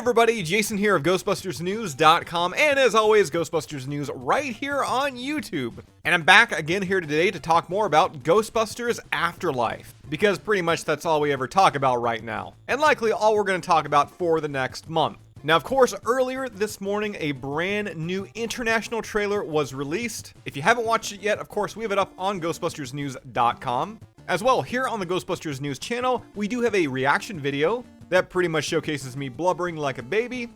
everybody, Jason here of GhostbustersNews.com, and as always, Ghostbusters News right here on YouTube. And I'm back again here today to talk more about Ghostbusters Afterlife, because pretty much that's all we ever talk about right now, and likely all we're going to talk about for the next month. Now, of course, earlier this morning, a brand new international trailer was released. If you haven't watched it yet, of course, we have it up on GhostbustersNews.com. As well, here on the Ghostbusters News channel, we do have a reaction video that pretty much showcases me blubbering like a baby,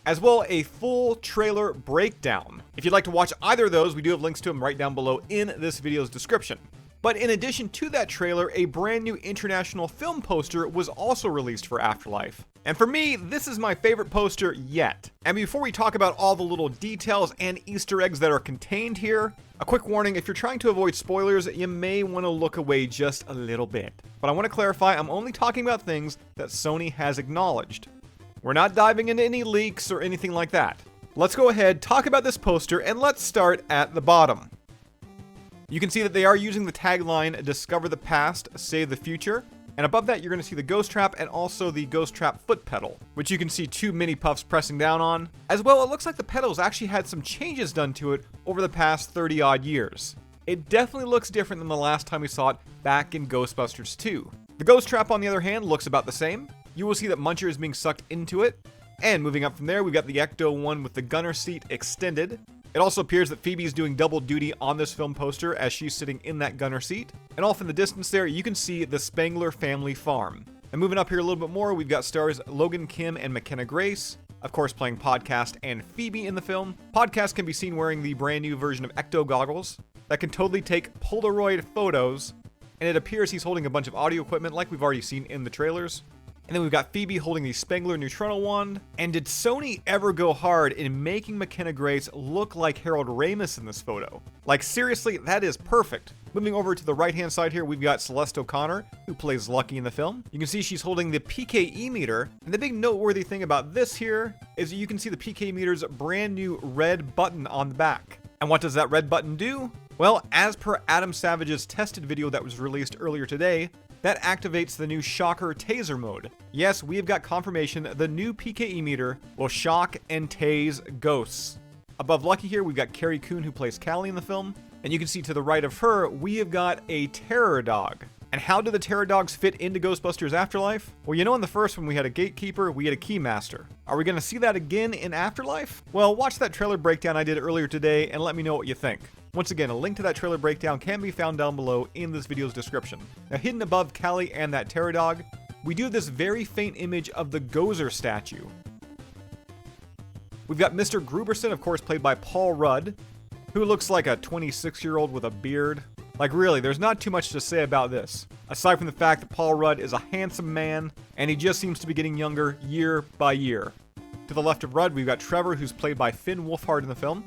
as well a full trailer breakdown. If you'd like to watch either of those, we do have links to them right down below in this video's description. But in addition to that trailer, a brand new international film poster was also released for Afterlife. And for me, this is my favorite poster yet. And before we talk about all the little details and Easter eggs that are contained here, a quick warning, if you're trying to avoid spoilers, you may want to look away just a little bit. But I want to clarify, I'm only talking about things that Sony has acknowledged. We're not diving into any leaks or anything like that. Let's go ahead, talk about this poster, and let's start at the bottom. You can see that they are using the tagline, "Discover the past, save the future." And above that, you're going to see the ghost trap and also the ghost trap foot pedal, which you can see two mini puffs pressing down on. As well, it looks like the pedals actually had some changes done to it over the past 30 odd years. It definitely looks different than the last time we saw it back in Ghostbusters 2. The ghost trap, on the other hand, looks about the same. You will see that Muncher is being sucked into it. And moving up from there, we've got the Ecto One with the gunner seat extended. It also appears that Phoebe is doing double duty on this film poster as she's sitting in that gunner seat. And off in the distance there, you can see the Spangler family farm. And moving up here a little bit more, we've got stars Logan Kim and McKenna Grace, of course playing Podcast and Phoebe in the film. Podcast can be seen wearing the brand new version of Ecto goggles that can totally take Polaroid photos. And it appears he's holding a bunch of audio equipment like we've already seen in the trailers. And then we've got Phoebe holding the Spangler Neutrino Wand. And did Sony ever go hard in making McKenna Grace look like Harold Ramis in this photo? Like, seriously, that is perfect. Moving over to the right-hand side here, we've got Celeste O'Connor, who plays Lucky in the film. You can see she's holding the PKE meter. And the big noteworthy thing about this here is you can see the PKE meter's brand new red button on the back. And what does that red button do? Well, as per Adam Savage's tested video that was released earlier today, that activates the new Shocker Taser mode. Yes, we've got confirmation the new PKE meter will shock and tase ghosts. Above Lucky here, we've got Carrie Coon, who plays Callie in the film. And you can see to the right of her, we have got a terror dog. And how do the terror dogs fit into Ghostbusters Afterlife? Well, you know, in the first one we had a gatekeeper, we had a keymaster. Are we going to see that again in Afterlife? Well, watch that trailer breakdown I did earlier today and let me know what you think. Once again, a link to that trailer breakdown can be found down below in this video's description. Now, hidden above Callie and that terror dog, we do have this very faint image of the Gozer statue. We've got Mr. Gruberson, of course, played by Paul Rudd, who looks like a 26-year-old with a beard. Like, really, there's not too much to say about this, aside from the fact that Paul Rudd is a handsome man, and he just seems to be getting younger year by year. To the left of Rudd, we've got Trevor, who's played by Finn Wolfhard in the film.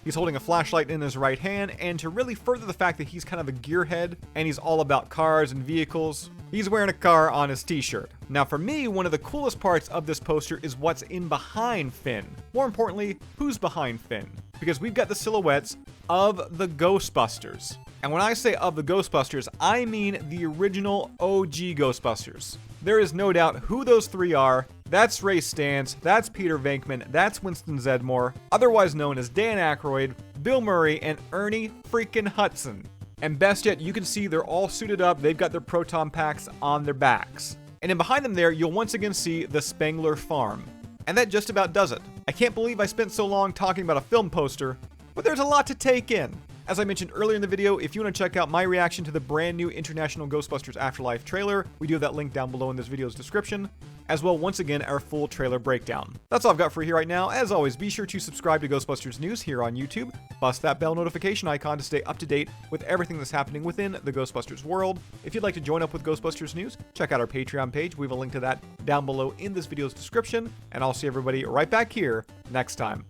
He's holding a flashlight in his right hand, and to really further the fact that he's kind of a gearhead, and he's all about cars and vehicles, he's wearing a car on his t-shirt. Now for me, one of the coolest parts of this poster is what's in behind Finn. More importantly, who's behind Finn? Because we've got the silhouettes of the Ghostbusters. And when I say of the Ghostbusters, I mean the original OG Ghostbusters. There is no doubt who those three are. That's Ray Stantz, that's Peter Venkman, that's Winston Zeddemore, otherwise known as Dan Aykroyd, Bill Murray, and Ernie freaking Hudson. And best yet, you can see they're all suited up, they've got their proton packs on their backs. And then behind them there, you'll once again see the Spangler farm. And that just about does it. I can't believe I spent so long talking about a film poster, but there's a lot to take in. As I mentioned earlier in the video, if you want to check out my reaction to the brand new International Ghostbusters Afterlife trailer, we do have that link down below in this video's description, as well, once again, our full trailer breakdown. That's all I've got for you here right now. As always, be sure to subscribe to Ghostbusters News here on YouTube, bust that bell notification icon to stay up to date with everything that's happening within the Ghostbusters world. If you'd like to join up with Ghostbusters News, check out our Patreon page. We have a link to that down below in this video's description, and I'll see everybody right back here next time.